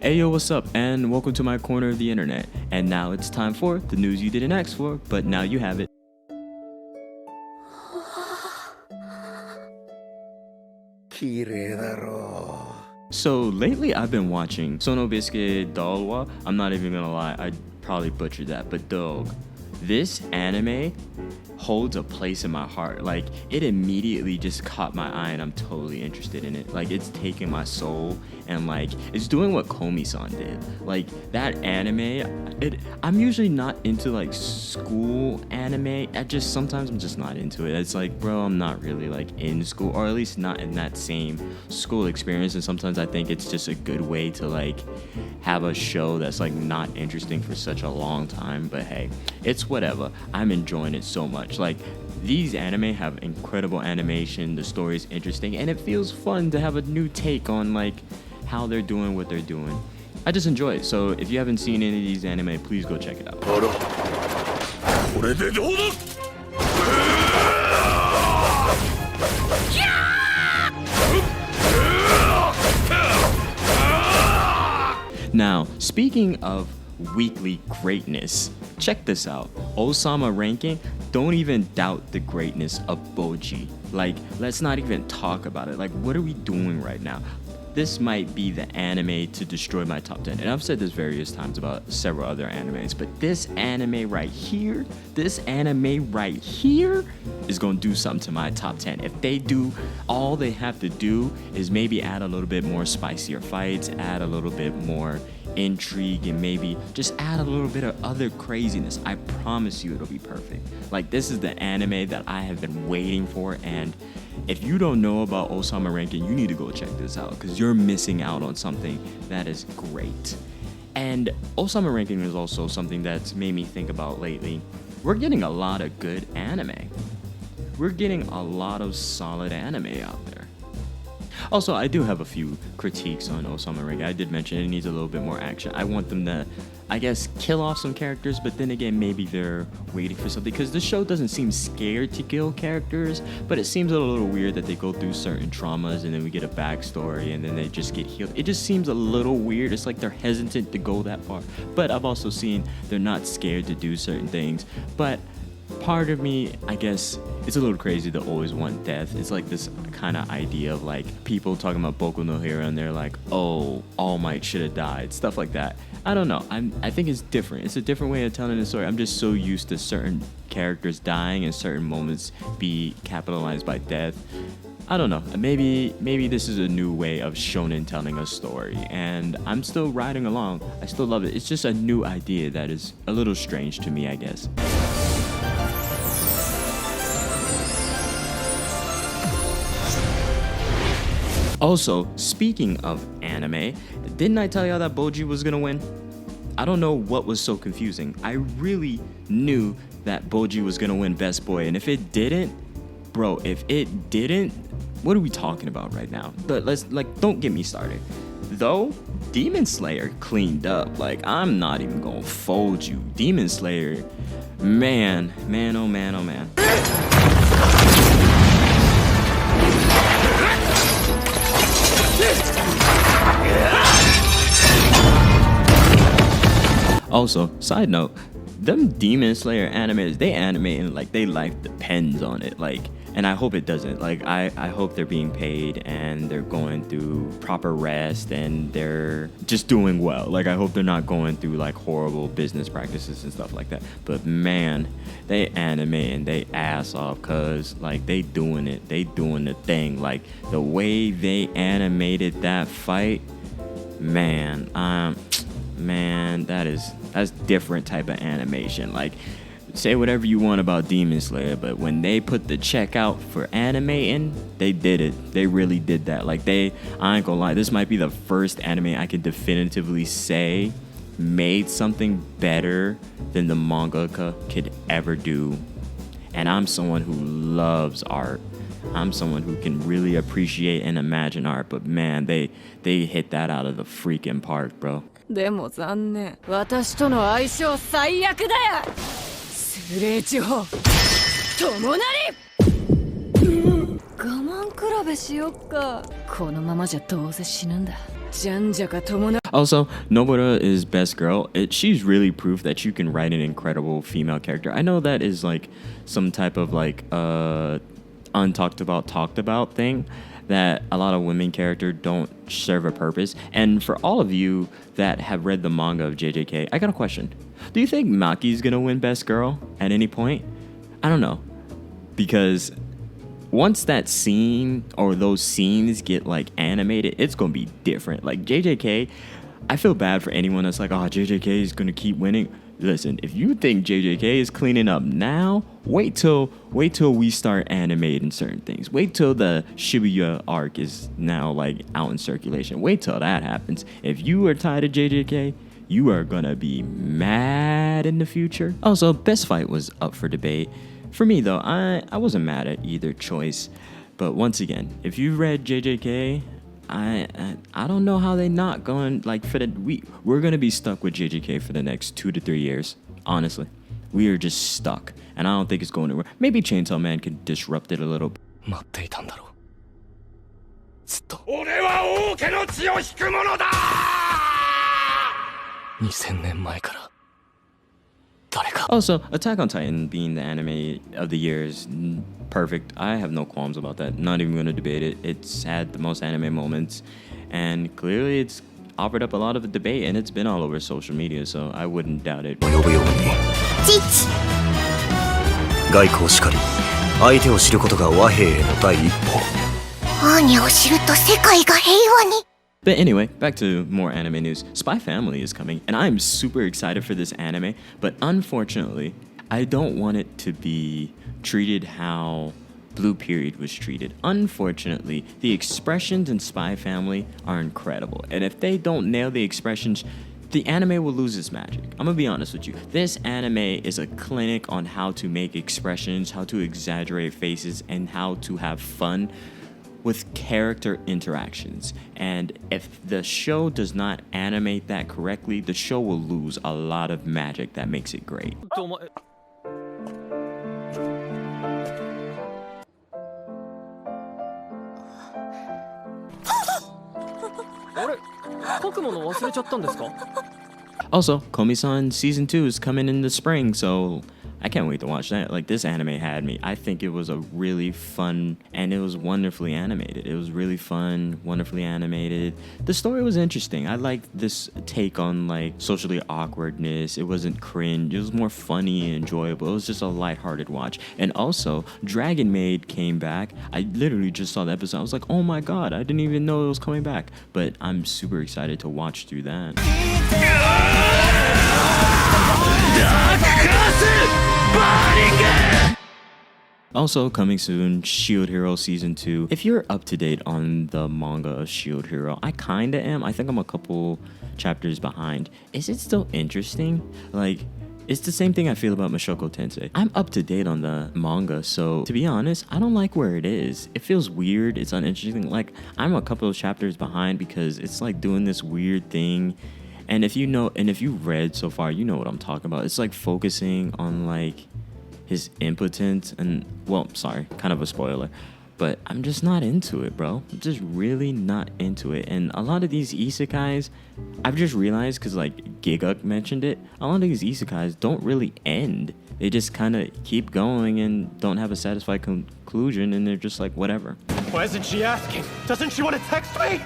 Hey yo, what's up, and welcome to my corner of the internet. And now it's time for the news you didn't ask for, but now you have it. So lately I've been watching Sonobisuke Dalwa. I'm not even gonna lie, I probably butchered that, but dog, this anime holds a place in my heart. Like, it immediately just caught my eye and I'm totally interested in it. Like, it's taking my soul and like it's doing what Komi-san did. Like, that anime, I'm usually not into like school anime. Sometimes I'm just not into it. It's like, bro, I'm not really like in school, or at least not in that same school experience. And sometimes I think it's just a good way to like have a show that's like not interesting for such a long time. But hey, it's whatever. I'm enjoying it so much. Like, these anime have incredible animation, the story's interesting, and it feels fun to have a new take on like how they're doing what they're doing. I just enjoy it. So if you haven't seen any of these anime, please go check it out. Now, speaking of weekly greatness, check this out. Osama ranking, don't even doubt the greatness of Boji. Like, let's not even talk about it. Like, what are we doing right now? This might be the anime to destroy my top 10. And I've said this various times about several other animes, but this anime right here is gonna do something to my top 10. If they do, all they have to do is maybe add a little bit more spicier fights, add a little bit more intrigue, and maybe just add a little bit of other craziness. I promise you it'll be perfect. Like, this is the anime that I have been waiting for, and if you don't know about Osama ranking, you need to go check this out because you're missing out on something that is great. And Osama ranking is also something that's made me think about lately. We're getting a lot of good anime. We're getting a lot of solid anime out there. Also, I do have a few critiques on Osama ranking. I did mention it needs a little bit more action. I want them to, I guess, kill off some characters, but then again, maybe they're waiting for something, because the show doesn't seem scared to kill characters, but it seems a little weird that they go through certain traumas and then we get a backstory and then they just get healed. It just seems a little weird. It's like they're hesitant to go that far. But I've also seen they're not scared to do certain things. But part of me, I guess, it's a little crazy to always want death. It's like this kind of idea of like people talking about Boku no Hero and they're like, oh, All Might should have died, stuff like that. I don't know. I think it's different. It's a different way of telling the story. I'm just so used to certain characters dying and certain moments be capitalized by death. I don't know. Maybe this is a new way of shonen telling a story, and I'm still riding along. I still love it. It's just a new idea that is a little strange to me, I guess. Also, speaking of anime, didn't I tell y'all that Boji was gonna win? I don't know what was so confusing. I really knew that Boji was gonna win Best Boy, and if it didn't, bro, what are we talking about right now? But don't get me started. Though, Demon Slayer cleaned up. Like, I'm not even gonna fold you. Demon Slayer, man, oh man, oh man. Also, side note, them Demon Slayer animes, they animate and like their life depends on it. Like, and I hope it doesn't. Like, I hope they're being paid and they're going through proper rest and they're just doing well. Like, I hope they're not going through like horrible business practices and stuff like that. But man, they animate and they ass off, cause like they doing it. They doing the thing. Like, the way they animated that fight, man, that's different type of animation. Like, say whatever you want about Demon Slayer, but when they put the check out for animating, they did it. They really did that. Like, I ain't gonna lie, this might be the first anime I can definitively say made something better than the mangaka could ever do. And I'm someone who loves art. I'm someone who can really appreciate and imagine art, but man, they hit that out of the freaking park, bro. でも残念。私との相性最悪だよ。スレ地方。友なり。我慢比べしよっか。このままじゃどうせ死ぬんだ。じゃんじゃか友な。Also, Nobara is best girl. She's really proof that you can write an incredible female character. I know that is like some type of like untalked about, talked about thing that a lot of women characters don't serve a purpose. And for all of you that have read the manga of JJK, I got a question. Do you think Maki's gonna win best girl at any point? I don't know. Because once that scene or those scenes get like animated, it's gonna be different. Like JJK, I feel bad for anyone that's like, oh, JJK is gonna keep winning. Listen, if you think JJK is cleaning up now, wait till we start animating certain things. Wait till the Shibuya arc is now like out in circulation. Wait till that happens. If you are tied to JJK, you are gonna be mad in the future. Also, best fight was up for debate. For me though, I wasn't mad at either choice. But once again, if you read JJK, I don't know how they not going like we're gonna be stuck with JJK for the next 2 to 3 years. Honestly, we are just stuck, and I don't think it's going anywhere. Maybe Chainsaw Man can disrupt it a little. 待っていたんだろう。ずっと。俺は王家の血を引く者だ。2000年前から。 Also, Attack on Titan being the anime of the year is perfect. I have no qualms about that. Not even going to debate it. It's had the most anime moments, and clearly it's offered up a lot of debate, and it's been all over social media, so I wouldn't doubt it. 外交しかり、相手を知ることが和平への第一歩。アーニャを知ると世界が平和に。 But anyway, back to more anime news. Spy Family is coming, and I'm super excited for this anime, but unfortunately, I don't want it to be treated how Blue Period was treated. Unfortunately, the expressions in Spy Family are incredible, and if they don't nail the expressions, the anime will lose its magic. I'm gonna be honest with you. This anime is a clinic on how to make expressions, how to exaggerate faces, and how to have fun with character interactions. And if the show does not animate that correctly, the show will lose a lot of magic that makes it great. あれ、書くもの忘れちゃったんですか? Also, Komi-san Season 2 is coming in the spring, so I can't wait to watch that. Like, this anime had me. I think it was a really fun, and it was wonderfully animated. It was really fun, wonderfully animated. The story was interesting. I liked this take on, like, socially awkwardness. It wasn't cringe. It was more funny and enjoyable. It was just a lighthearted watch. And also, Dragon Maid came back. I literally just saw the episode. I was like, oh my god, I didn't even know it was coming back. But I'm super excited to watch through that. Also coming soon, Shield Hero Season 2. If you're up to date on the manga of Shield Hero, I kinda am. I think I'm a couple chapters behind. Is it still interesting? Like, it's the same thing I feel about Mushoku Tensei. I'm up to date on the manga, so to be honest, I don't like where it is. It feels weird, it's uninteresting. Like, I'm a couple of chapters behind because it's like doing this weird thing. And if you know, and if you've read so far, you know what I'm talking about. It's like focusing on like his impotence and, well, sorry, kind of a spoiler, but I'm just not into it, bro. I'm just really not into it. And a lot of these isekais, I've just realized, because like Giguk mentioned it, a lot of these isekais don't really end. They just kind of keep going and don't have a satisfied conclusion, and they're just like, whatever. Why isn't she asking? Doesn't she want to text me?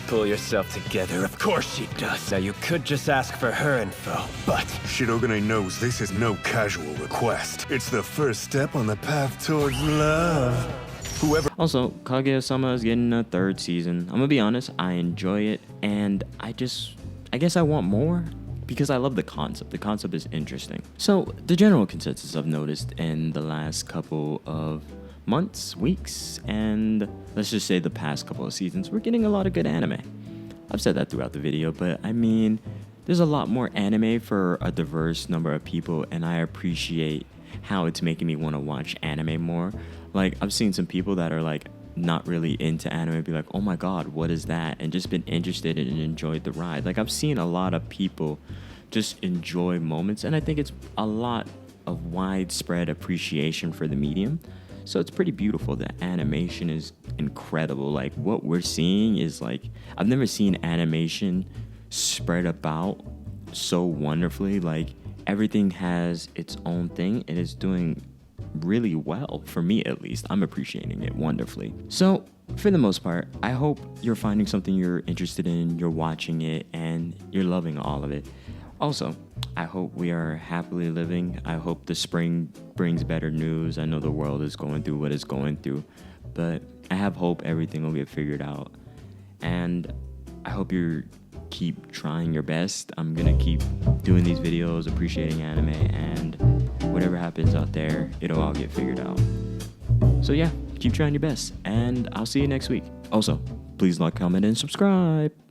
Pull yourself together, of course she does. Now you could just ask for her info, but... Shirogane knows this is no casual request. It's the first step on the path towards love. Whoever... Also, Kaguya-sama is getting a 3rd season. I'm gonna be honest, I enjoy it, and I guess I want more, because I love the concept. The concept is interesting. So, the general consensus I've noticed in the last couple of months, weeks, and let's just say the past couple of seasons, we're getting a lot of good anime. I've said that throughout the video, but I mean, there's a lot more anime for a diverse number of people, and I appreciate how it's making me want to watch anime more. Like, I've seen some people that are like not really into anime be like, oh my god, what is that? And just been interested and enjoyed the ride. Like, I've seen a lot of people just enjoy moments, and I think it's a lot of widespread appreciation for the medium. So it's pretty beautiful. The animation is incredible. Like, what we're seeing is like, I've never seen animation spread about so wonderfully. Like everything has its own thing and it's doing really well, for me at least. I'm appreciating it wonderfully. So for the most part, I hope you're finding something you're interested in, you're watching it, and you're loving all of it. Also, I hope we are happily living. I hope the spring brings better news. I know the world is going through what it's going through, but I have hope everything will get figured out. And I hope you keep trying your best. I'm gonna keep doing these videos, appreciating anime, and whatever happens out there, it'll all get figured out. So yeah, keep trying your best, and I'll see you next week. Also, please like, comment, and subscribe.